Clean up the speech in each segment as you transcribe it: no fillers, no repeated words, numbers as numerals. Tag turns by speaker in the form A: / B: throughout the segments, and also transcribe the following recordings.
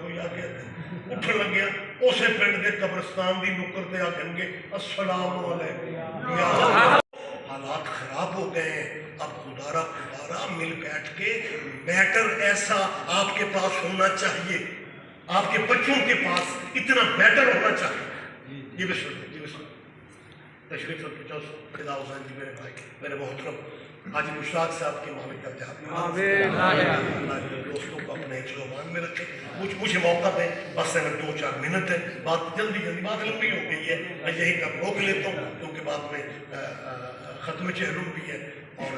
A: کوئی آ گیا اٹھ لگیا اسے پنڈ کے قبرستان کی نکر پہ آ کہیں السلام علیکم. حالات خراب ہو گئے ہیں. اب خدارا مل بیٹھ کے میٹر ایسا آپ کے پاس ہونا چاہیے, آپ کے بچوں کے پاس اتنا میٹر ہونا چاہیے. یہ بھی سن تشریف رکھو. خدا حسین جی میرے بھائی, میرے محترم حاجی مشتاق صاحب کے مالک دوستوں کو اپنے زبان میں رکھیں. مجھے موقع دیں, بس میں 2-4 منٹ ہے, بات جلدی بات لمبی ہو گئی ہے, میں یہی کب روک لیتا ہوں کیونکہ بعد میں ختم چہلم بھی ہے اور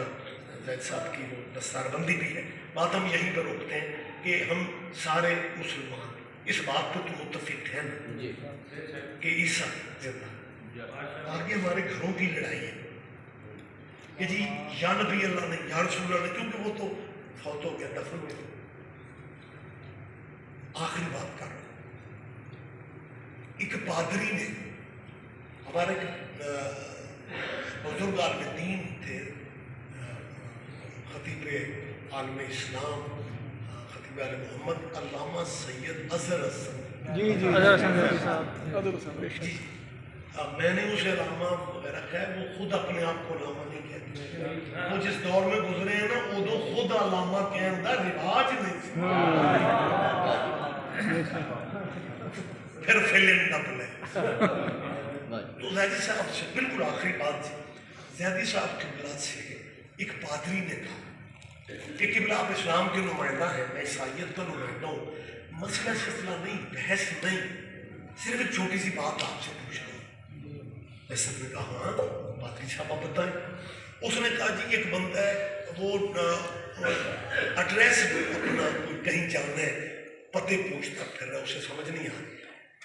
A: زید صاحب کی وہ دستار بندی بھی ہے. بات ہم یہیں پر روکتے ہیں کہ ہم سارے مسلمان اس بات پر تو متفق ہیں کہ عیسیٰ زندہ. آگے ہمارے گھروں کی لڑائی ہے کہ جی یا نبی اللہ نے, یا رسول اللہ نے, کیونکہ وہ تو فوت ہو گیا, دفن ہو گیا. آخری بات کر رہا ہوں, ایک پادری نے, ہمارے بزرگ عالم دین تھے, خطیب عالم اسلام, خطیب عالم محمد علامہ سید اظہر حسن. میں نے اسے علامہ وغیرہ کہا, وہ خود اپنے آپ کو علامہ نہیں کہتے. وہ جس دور میں گزرے ہیں نا, ادو خود علامہ کے اندر رواج نہیں تھا. پھر فلم ڈبلے تو زیدی صاحب سے بالکل آخری بات تھی. زیدی صاحب کی بلاد سے ایک پادری نے کہا کہ قبلہ آپ اسلام کے نمائندہ ہیں, میں عیسائیت کا نمائندہ ہوں, مسئلہ سلسلہ نہیں, بحث نہیں, صرف ایک چھوٹی سی بات آپ سے پوچھ رہا ہوں. ایسا نے کہا ہاں پادری صاحب آپ بتائیں. اس نے کہا جی ایک بندہ ہے, وہ ایڈریس اپنا کہیں جانا ہے, پتے پوچھتا پھر رہا, اسے سمجھ نہیں آ رہی.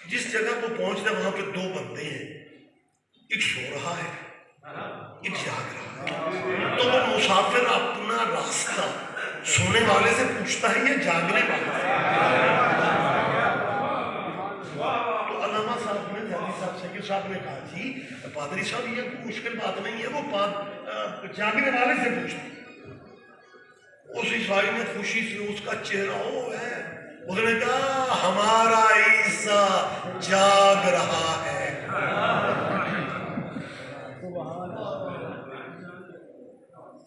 A: جس جگہ وہ پہنچتا ہے وہاں پہ 2 بندے ہیں, ایک سو رہا ہے ایک جاگ رہا ہے. تو وہ مسافر اپنا راستہ سونے والے سے پوچھتا ہے یا جاگنے والے سے؟ تو علامہ صاحب نے, زیدی صاحب سید صاحب نے کہا جی پادری صاحب یہ کوئی مشکل بات نہیں ہے, وہ جاگنے والے سے پوچھتے. اس عیسائی نے خوشی سے اس کا چہرہ ہو ہے, اس نے کہا ہمارا عیسیٰ جاگ رہا ہے.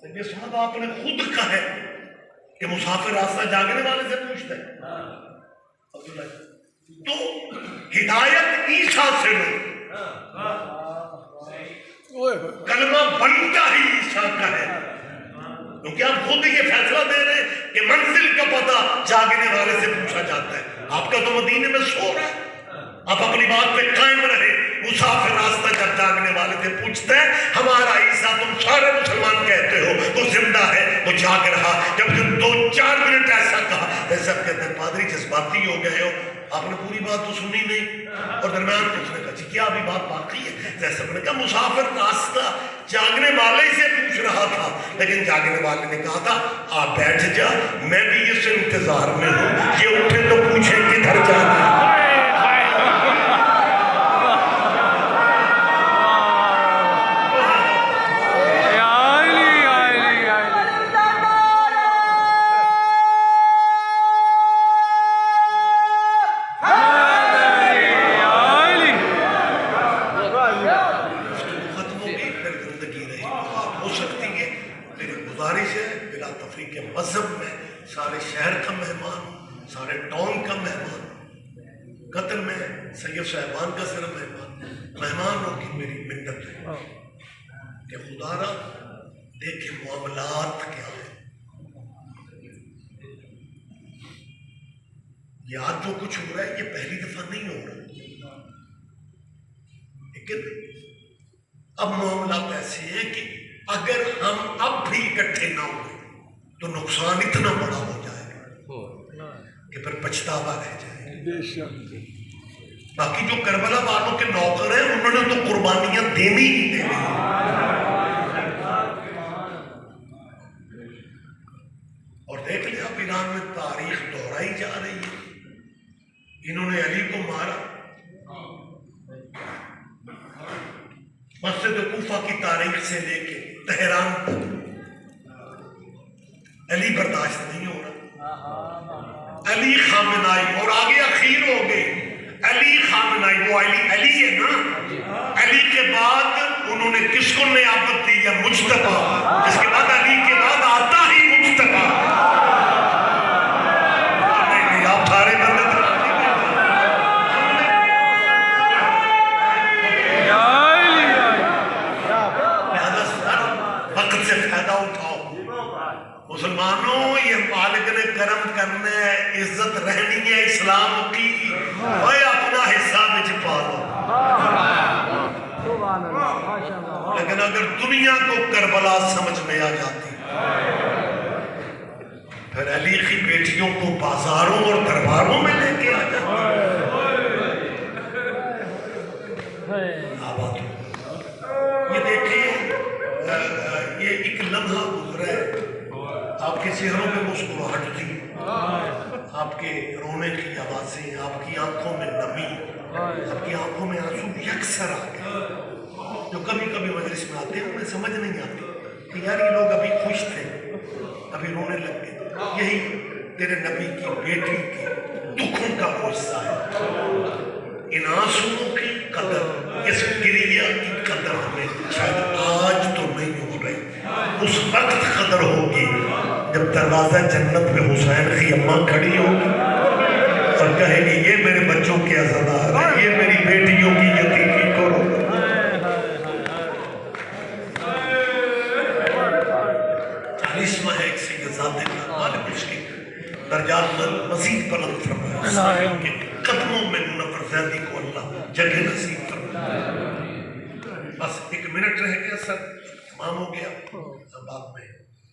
A: سید صاحب آپ نے خود کہا ہے کہ مسافر راستہ جاگنے والے سے پوچھتے ہیں. تو ہدایت عیسیٰ سے لو, کلمہ بنتا ہی عیسیٰ کا ہے, کیونکہ آپ خود یہ فیصلہ دے رہے ہیں کہ منزل کا پتہ جاگنے والے سے پوچھا جاتا ہے. آپ کا تو مدینے میں سو رہا ہے, آپ اپنی بات پہ قائم رہے. مسافر راستہ جب جاگنے والے سے پوچھتے ہیں ہمارا عیسیٰ, تم سارے مسلمان کہتے ہو وہ زندہ ہے, وہ جاگ رہا. جب تم 2-4 منٹ ایسا کہا, سب کہتے ہیں پادری جذباتی ہو گئے ہو, آپ نے پوری بات تو سنی نہیں. اور درمیان میں اس نے کہا جی کیا ابھی بات باقی ہے؟ جیسے میں نے کہا مسافر راستہ جاگنے والے سے پوچھ رہا تھا, لیکن جاگنے والے نے کہا تھا آپ بیٹھ جا, میں بھی اس انتظار میں ہوں, یہ اٹھے تو پوچھیں کدھر جانا ہے. کا صرف مہمانوں کی میری منت ہے کہ خدا را دیکھے معاملات کیا ہے. یاد تو کچھ ہو رہا ہے, یہ پہلی دفعہ نہیں ہو رہا, لیکن اب معاملات ایسے ہیں کہ اگر ہم اب بھی اکٹھے نہ ہوئے تو نقصان اتنا بڑا ہو جائے گا کہ پھر پچھتاوا رہ جائے گا. باقی جو کربلا والوں کے نوکر ہیں انہوں نے تو قربانیاں دینی ہی دینی ہیں. اور دیکھ لیا اب ایران میں تاریخ دہرائی جا رہی ہے. انہوں نے علی کو مارا, مسجد کوفہ کی تاریخ سے لے کے تہران تک علی برداشت نہیں ہو رہا. علی خامنائی, اور آگے اخیر ہو گئی علی خامنائی. وہ علی ہے نا, علی کے بعد انہوں نے کس کو نیابت دی ہے؟ مجتبیٰ. اس کے بعد علی کے بعد آتا ہی مجتبیٰ. نہیں آپ سارے بندے وقت سے فائدہ اٹھاؤ. مسلمانوں یہ مالک نے کرم کرنا ہے, عزت رہنی ہے اسلام کی, اوے اپنا حصہ بچ پا لو. لیکن اگر دنیا کو کربلا سمجھ میں آ جاتی پھر علی کی بیٹیوں کو بازاروں اور درباروں میں لے کے آ جاتی. آباد یہ دیکھیں, یہ ایک لمحہ گزرا ہے, آپ کے چہروں پہ مسکراہٹ تھی, آپ کے رونے کی آوازیں, آپ کی آنکھوں میں نمی, آپ کی آنکھوں میں آنسو یکسر آ گئے. جو کبھی کبھی مجلس میں آتے ہیں انہیں سمجھ نہیں آتی کہ یار یہ لوگ ابھی خوش تھے, ابھی رونے لگ گئے. یہی تیرے نبی کی بیٹی کے دکھوں کا حصہ ہے. ان آنسوؤں کی قدر, اس گریہ کی قدر ہمیں شاید آج تو نہیں ہو رہی, اس وقت قدر ہوگی جب دروازہ جنت میں حسین کی اماں کھڑی ہوگی اور کہے گی یہ میرے بچوں کے عزادار ہیں, یہ میری بیٹیوں کی یتیمی کرو. چالیسواں ہے ایک سیدزادے کا, مالک اس کے درجات مزید بلند فرمائے, ان کے قدموں میں منور زیدی کو اللہ جگہ نصیب فرمائے. بس ایک منٹ رہ گیا, سر تمام ہو گیا. بعد میں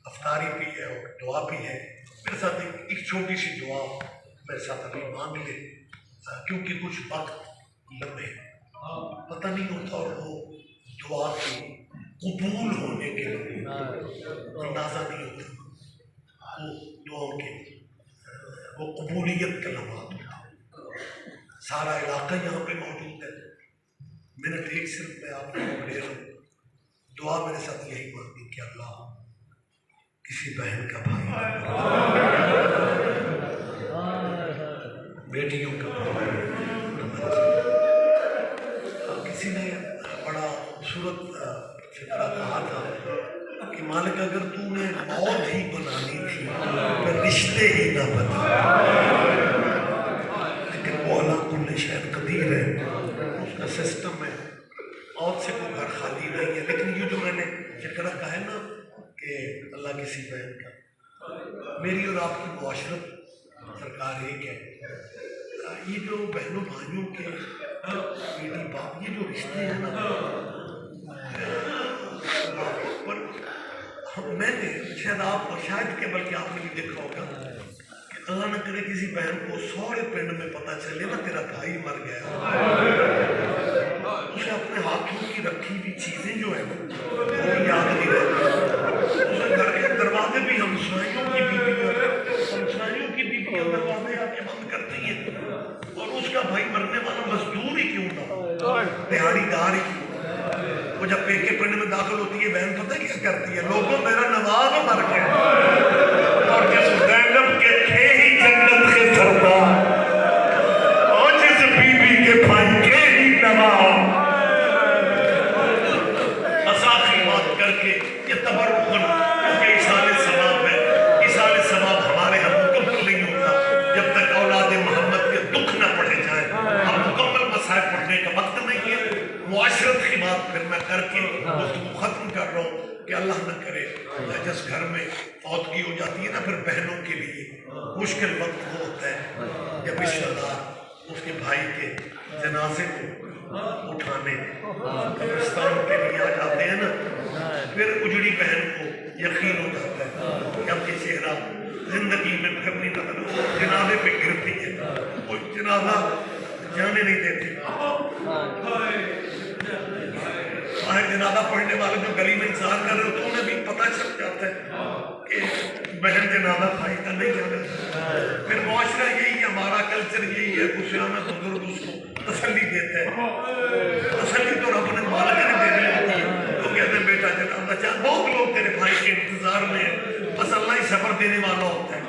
A: افطاری بھی ہے اور دعا بھی ہے. میرے ساتھ ایک چھوٹی سی دعا میرے ساتھ ابھی مانگ لے, کیونکہ کچھ وقت لمحے پتہ نہیں ہوتا اور وہ دعا کے قبول ہونے کے لیے اندازہ نہیں ہوتا, وہ دعاؤں کے وہ قبولیت کا لمحات ہوتا. سارا علاقہ یہاں پہ موجود ہے. منٹ ایک صرف میں آپ کو لے رہا ہوں. دعا میرے ساتھ یہی مانگی کہ اللہ کسی بہن کا بھائی, بیٹیوں کا بھائی. کسی نے بڑا خوبصورت فکرہ کہا تھا کہ مالک اگر تو نے موت ہی بنانی تھی پھر رشتے ہی نہ بتا, لیکن وہ اللہ کل شیء قدیر ہے, اس کا سسٹم ہے, موت سے کوئی گھر خالی نہیں ہے. لیکن یہ جو میں نے فکرہ کہا ہے نا کہ اللہ کسی بہن کا, میری اور آپ کی معاشرت سرکار ایک ہے. یہ جو بہنوں بھائیوں کے بیٹی باپ یہ جو رشتے ہیں نا, میں نے شاید آپ شاید کہ بلکہ آپ نے بھی دیکھا ہوگا کہ اللہ نہ کرے کسی بہن کو سورے پنڈ میں پتہ چلے نا تیرا بھائی مر گیا, اسے اپنے ہاتھوں کی رکھی ہوئی چیزیں جو ہیں وہ یاد نہیں رہتی. اسے گھر کے دروازے بھی ہمسایوں کی بیویاں دروازے آ کے بند کرتی ہیں, اور اس کا بھائی مرنے والا مزدور ہی کیوں نہ, دیہڑی دار ہی کیوں. وہ جب پیکے پنڈ میں داخل ہوتی ہے بہن پتہ کیا کرتی ہے, لوگوں میرا نواب مر گیا, اور جس زینب کے تھے ہی جنت کے سردار, اور جس بی بی کے بھائی کے ہی نواب. آخری بات کر کے یہ تبرکن کیونکہ ایصال ثواب ہے, ایصال ثواب ہمارے ہم مکمل نہیں ہوتا جب تک اولاد محمد کے دکھ نہ پڑھے جائیں. ہم مکمل مسائل پڑھنے کا معاشرت کی بات پھر میں کر کے اس کو ختم کر رہا ہوں کہ اللہ نہ کرے جس گھر میں فوتگی ہو جاتی ہے نا، پھر بہنوں کے لیے مشکل وقت وہ ہوتا ہے جب رشتہ دار اس کے بھائی کے جنازے کو اٹھانے قبرستان کے لیے آ جاتے ہیں نا، پھر اجڑی بہن کو یقین ہو جاتا ہے کہ اب یہ چہرہ زندگی میں پھر نہیں نظر، جنازے پہ گرتی ہے، وہ جنازہ جانے نہیں دیتی۔ باہر جنازہ پڑھنے والے جو گلی میں انتظار کر رہے ہوتے ہیں انہیں بھی پتہ چل جاتا ہے کہ بہن جنازہ بھائی کا نہیں جانا۔ پھر معاشرہ یہی ہے، ہمارا کلچر یہی ہے، خوشیانہ بزرگ اس کو تسلی دیتے ہیں۔ تسلی تو رب نے مالک نے دینی ہوتی ہے، تو کہتے ہیں بیٹا جنازہ چاہ، بہت لوگ تیرے بھائی کے انتظار میں ہیں، بس اللہ ہی صبر دینے والا ہوتا ہے،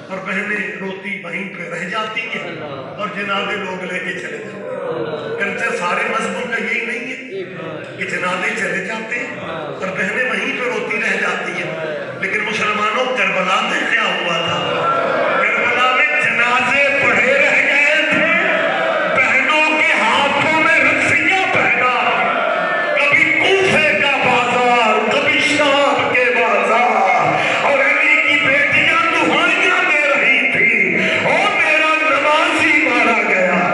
A: اور بہنیں روتی وہیں پہ رہ جاتی ہیں اور جنازے لوگ لے کے چلے جاتے ہیں۔ کلچر سارے مذہبوں کا یہی نہیں ہے کہ جنازے چلے جاتے ہیں اور بہنیں وہیں پہ روتی رہ جاتی ہیں، لیکن مسلمانوں کربلا میں کیا ہوا تھا؟ کربلا میں جنازے پڑھے رہ گئے تھے، بہنوں کے ہاتھوں میں رسیاں پہنا، کبھی کوفے کا بازار، کبھی شام کے بازار، اور علی کی بیٹیاں دہائیاں دے رہی تھی، او میرا نمازی مارا گیا۔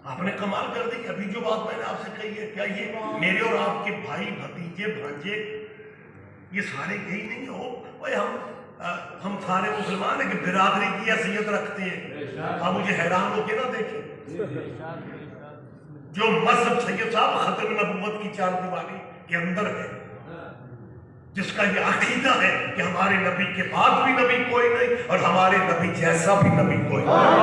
A: آپ نے کمال کر دی۔ ابھی جو بات میں نے آپ سے کہی ہے، کیا یہ میرے اور آپ کے بھائی بھتیجے بھانجے یہ سارے یہی نہیں ہو؟ بھائی ہم سارے مسلمان ہیں کہ برادری کی حیثیت رکھتے ہیں۔ آپ مجھے حیران ہو کے نہ دیکھیں، جو مذہب سید صاحب ختم نبوت کی چار دیواری کے اندر ہے، جس کا یہ عقیدہ ہے کہ ہمارے نبی کے بعد بھی نبی کوئی نہیں اور ہمارے نبی جیسا بھی نبی کوئی نہیں،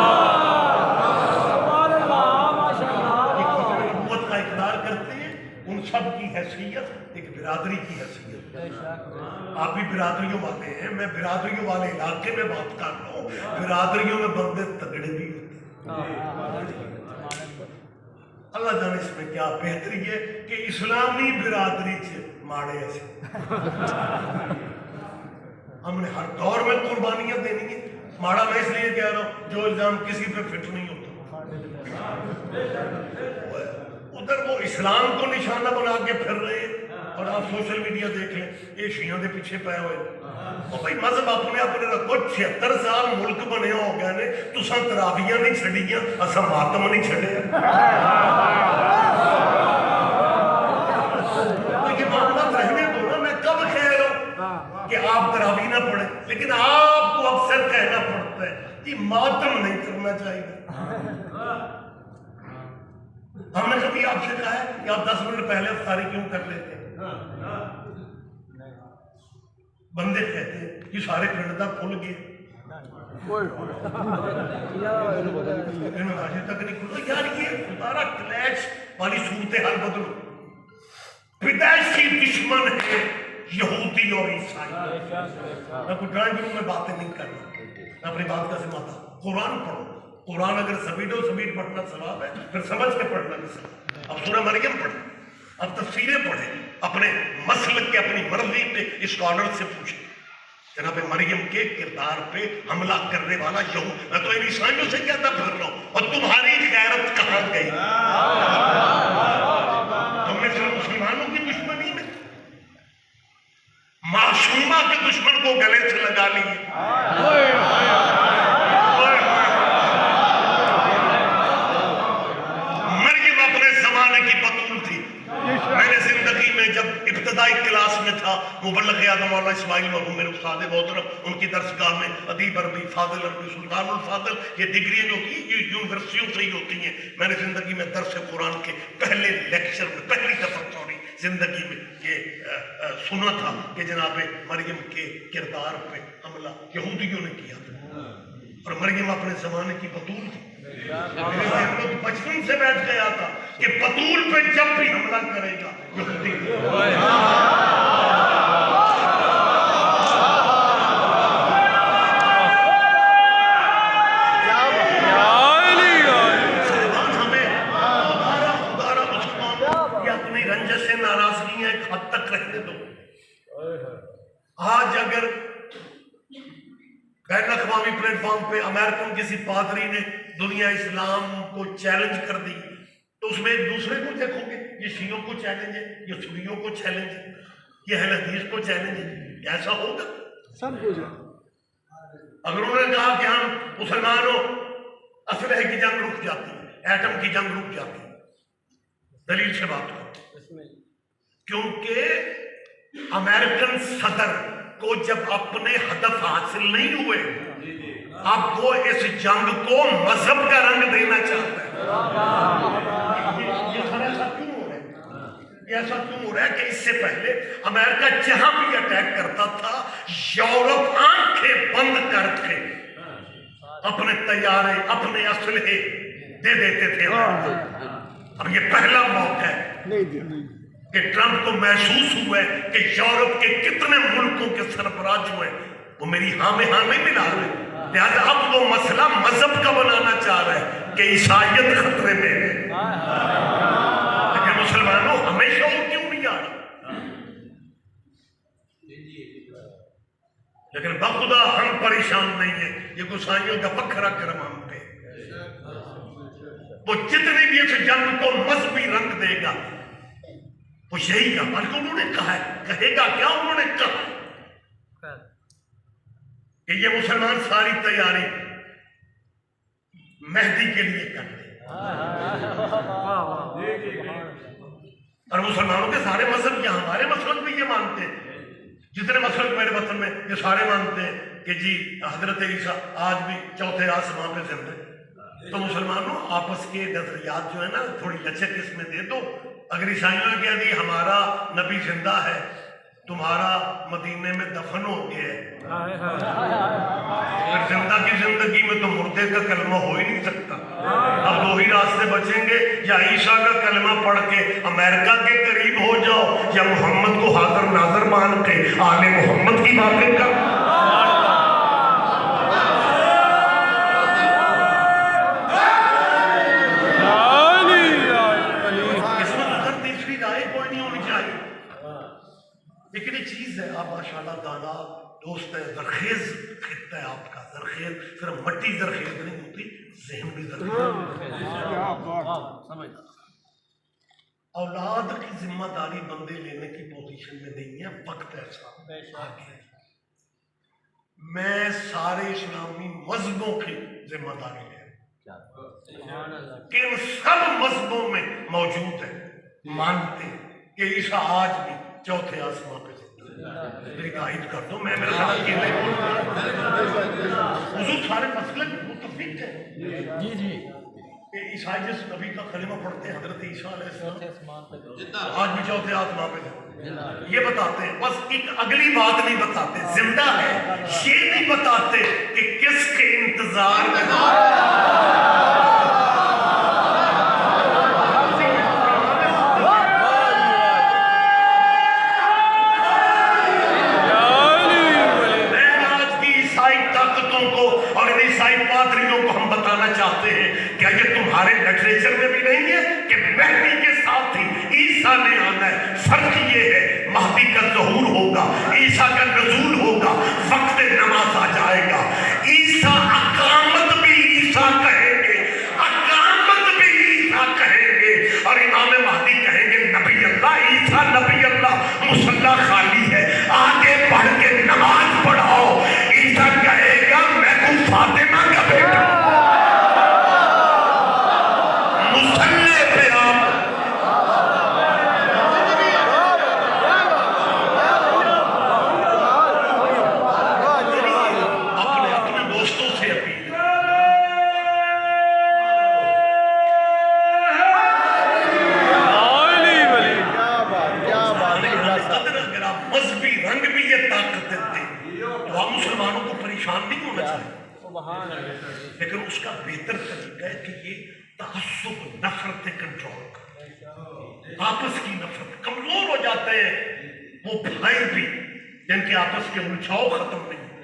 A: نبوت کا اقرار کرتے ہیں، ان سب کی حیثیت ایک برادری کی حیثیت۔ آپ بھی برادریوں والے ہیں، میں برادریوں والے علاقے میں بات کر رہا ہوں، برادریوں میں بندے تگڑے بھی ہوتے ہیں۔ اللہ جانے اس میں کیا بہتری ہے کہ اسلامی برادری سے ماڑے ایسے ہم نے ہر دور میں قربانیاں دینی ہیں۔ ماڑا میں اس لیے کہہ رہا ہوں جو الزام کسی پہ فٹ نہیں ہوتا، ادھر وہ اسلام کو نشانہ بنا کے پھر رہے ہیں، اور آپ سوشل میڈیا دیکھ لیں، یہ شیعوں کے پیچھے پائے ہوئے، اور بھائی مذہب اپنے رکھو۔ 76 سال ملک بنے ہو گئے نے، تساں تراویاں نہیں چھڑیاں، اساں ماتم نہیں چھڑے۔ یہ معاملات رہنے دو نا، میں کب کہہ رہا ہوں کہ آپ تراوی نہ پڑھیں، لیکن آپ کو اکثر کہنا پڑتا ہے کہ ماتم نہیں کرنا چاہیے۔ ہم نے کبھی آپ سے کہا ہے کہ آپ 10 منٹ پہلے افطاری کیوں کر لیتے ہیں؟ بندے کہتے ہیں کہ سارے پنڈ تک کھل گئے، تک نہیں کھلا۔ یار یہ تمہارا کلیش والی صورتحال بدلو۔ پیدائشی دشمن ہے یہودی اور عیسائی۔ میں کوئی ڈرائنگ روم میں باتیں نہیں کرنا، میں اپنی بات کا ذمہ دار۔ قرآن پڑھو، قرآن اگر سبیٹ پڑھنا ثواب ہے، پھر سمجھ کے پڑھنا بھی ثواب۔ اب سورہ مریم پڑھیں، اب تفسیریں پڑھیں، اپنے مسلک کے اپنی مرضی پہ اسکالر سے پوچھیں۔ جناب مریم کے کردار پہ حملہ کرنے والا یہود، میں تو ان عیسائیوں سے کہتا پھر رہا ہوں، اور تمہاری غیرت کہاں گئی؟ تم نے صرف مسلمانوں کی دشمنی میں معصومہ کے دشمن کو گلے سے لگا لی۔ مریم اپنے زمانے کی بطول تھی۔ میں نے زندگی میں جب ابتدائی کلاس میں تھا، مبلغ اعظم مولانا اسماعیل مرحوم میرے استاد محترم، ان کی درسگاہ میں ادیب عربی، فاضل عربی، سلطان الفاضل، یہ ڈگریاں جو ہوتی ہیں یہ یونیورسٹیوں سے ہی ہوتی ہیں۔ میں نے زندگی میں درس قرآن کے پہلے لیکچر میں پہلی دفعہ زندگی میں یہ سنا تھا کہ جناب مریم کے کردار پہ حملہ یہودیوں نے کیا تھا، اور مریم اپنے زمانے کی بطول تھی۔ میرے ذہن میں تو بچپن سے بیٹھ گیا تھا کہ بطول پہ جب بھی حملہ کرے گا یہودی۔ مسلمان ہمیں جیسے ناراضگیاں ایک حد تک رہنے دو. آج اگر بین الاقوامی پلیٹ فارم پہ امریکن کسی پادری نے دنیا اسلام کو چیلنج کر دی تو اس میں ایک دوسرے کو دیکھو گے, یہ شیعوں کو چیلنج ہے, یہ سنیوں کو چیلنج ہے, یہ اہل حدیث کو چیلنج ہے. ایسا ہوگا
B: سب کچھ.
A: اگر انہوں نے کہا کہ ہم مسلمانوں اسلحے کی جنگ رک جاتی ہے, ایٹم کی جنگ رک جاتی ہے, دلیل سے بات کرو. کیونکہ امریکن صدر کو جب اپنے ہدف حاصل نہیں ہوئے اب وہ اس جنگ کو مذہب کا رنگ دینا چاہتا ہے. یہ ایسا کیوں ہو رہا ہے؟ ایسا کیوں ہو رہا ہے کہ اس سے پہلے امریکہ جہاں بھی اٹیک کرتا تھا یورپ آنکھیں بند کر کے اپنے طیارے اپنے اسلحے دے دیتے تھے. اب یہ پہلا موقع ہے کہ ٹرمپ کو محسوس ہوا ہے کہ یورپ کے کتنے ملکوں کے سربراہ جو ہیں وہ میری ہاں میں ہاں نہیں ملا رہے, لہذا اب وہ مسئلہ مذہب کا بنانا چاہ رہا ہے کہ عیسائیت خطرے میں ہے. لیکن مسلمانوں ہمیں شعور کیوں نہیں آ رہا؟ لیکن بخدا ہم پریشان نہیں ہیں, یہ گسائیوں کا بکھرا کرم ہم پہ. وہ جتنی بھی اس جنگ کو مذہبی رنگ دے گا وہ یہی کا, بلکہ انہوں نے کہا ہے, کہے گا کیا, انہوں نے کہا کہ یہ مسلمان ساری تیاری مہدی کے لیے کر دیں. اور مسلمانوں کے سارے مذہب یہ ہمارے مسلک بھی یہ مانتے ہیں, جتنے مسلک میرے وطن میں یہ سارے مانتے ہیں کہ جی حضرت عیسیٰ آج بھی چوتھے آسمان پہ زندہ ہے. تو مسلمانوں آپس کے نظریات جو ہے نا تھوڑی لچک اس میں دے دو. اگر عیسائیوں نے کہہ دی ہمارا نبی زندہ ہے, تمہارا مدینے میں دفن ہو گیا ہے, پھر زندہ کی زندگی میں تو مردے کا کلمہ ہو ہی نہیں سکتا. اب دو ہی راستے بچیں گے, یا عیسیٰ کا کلمہ پڑھ کے امریکہ کے قریب ہو جاؤ, یا محمد کو حاضر ناظر مان کے آل محمد کی باتیں کر. لیکن ایک چیز ہے, آپ ماشاءاللہ دانا دوست ہے, زرخیز خطہ ہے آپ کا. زرخیز صرف مٹی زرخیز نہیں ہوتی, ذہن بھی زرخیز. اولاد کی ذمہ داری بندے لینے کی پوزیشن میں نہیں ہے, وقت ایسا آ گیا. میں سارے اسلامی مذہبوں کی ذمہ داری لے رہا ہوں کہ ان سب مذہبوں میں موجود ہے, مانتے ہیں کہ عیسیٰ آج بھی چوتھے آسمان پہ میری تائید کر دو. میں میرا ساتھ اکیلے حضور سارے مسئلے متفق ہیں کہ عیسائی جس نبی کا کلمہ پڑھتے ہیں حضرت عیسیٰ علیہ السلام آج بھی چوتھے آسمان پہ یہ بتاتے ہیں. بس ایک اگلی بات نہیں بتاتے, زندہ ہے یہ نہیں بتاتے کہ کس کے انتظار میں. چاہتے ہیں کیا یہ تمہارے لٹریچر میں بھی نہیں ہے کہ مہدی کے ساتھ ہی عیسیٰ نے آنا ہے؟ فرق یہ ہے مہدی کا ظہور ہوگا, عیسیٰ کا نزول ہوگا, وقت نماز آ جائے گا. عیسیٰ اقامت بھی عیسیٰ کہیں گے, اقامت بھی عیسیٰ کہیں گے, اور امام مہدی کہیں گے نبی اللہ. عیسیٰ نبی اللہ, مصلی خالی ہے, آگے بڑھ کے نماز پڑھاؤ. عیسیٰ کہے گا میں تو فاطمہ کا بیٹا ہوں. لیکن اس کا بہتر طریقہ ہے کہ یہ تعصب نفرت کنٹرول کر. آپس کی نفرت کمزور ہو جاتے ہیں وہ بھائی بھی جن کے آپس کے الجھاؤ ختم نہیں ہوتے.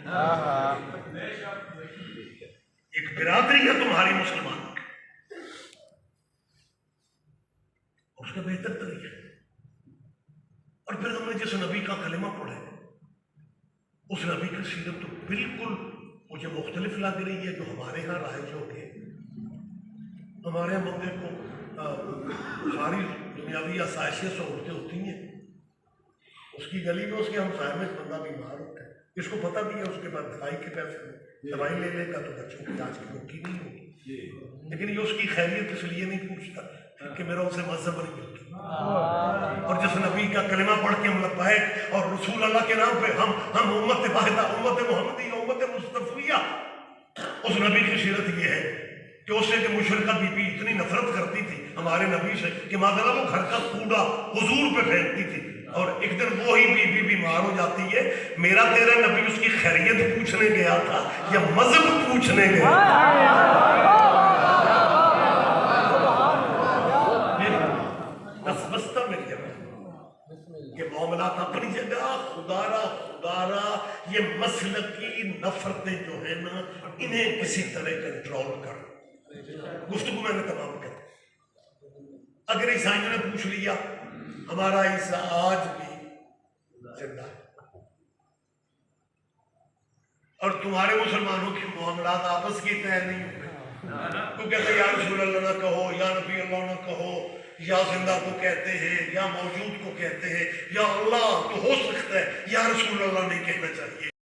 A: ایک برادری ہے تمہاری مسلمان کی, اس کا بہتر طریقہ ہے نے جس نبی کا کلمہ پڑھا ہے اس نبی کی سیرت تو بالکل مجھے مختلف لگ رہی ہے جو ہمارے ہاں رائج ہو گئے. ہمارے یہاں بندے کو ساری دنیاوی آسائشیں سہولتیں ہوتی ہیں، اس کی گلی میں اس کے ہمسائے میں بندہ بیمار ہوتا ہے، اس کو پتہ بھی ہے اس کے بعد دوائی کے پیسے میں دوائی لے لے گا تو بچوں کی آج کی روکی نہیں ہوگی، لیکن یہ اس کی خیریت اس لیے نہیں پوچھتا کہ میرا اسے مذہب نہیں ملتا. اور جس نبی کا کلمہ پڑھ کے ہم لبیک اور رسول اللہ کے نام پہ ہم امت واحدہ، امت محمدی، امت مصطفیہ، اس نبی کی سیرت یہ ہے کہ اس سے کہ مشرکہ بی بی اتنی نفرت کرتی تھی ہمارے نبی سے کہ مادر وہ گھر کا کوڑا حضور پہ پھینکتی تھی، اور ایک دن وہی بی بی بیمار ہو جاتی ہے، میرا تیرا نبی اس کی خیریت پوچھنے گیا تھا یا مذہب پوچھنے گیا تھا؟ بستہ میں کیا یہ معاملات اپنی جگہ، خدا را یہ مسلکی نفرتیں جو ہیں نا انہیں کسی طرح کنٹرول کر. گفتگو میں نے تمام کر. اگر عیسائیوں نے پوچھ لیا ہمارا عیسیٰ آج بھی زندہ ہے، اور تمہارے مسلمانوں کے معاملات آپس کی طے نہیں ہوئے، تو کہتے یا رسول اللہ نہ کہو، یا نبی اللہ نہ کہو، یا زندہ کو کہتے ہیں، یا موجود کو کہتے ہیں، یا اللہ تو ہو سکتا ہے، یا رسول اللہ نہیں کہنا چاہیے.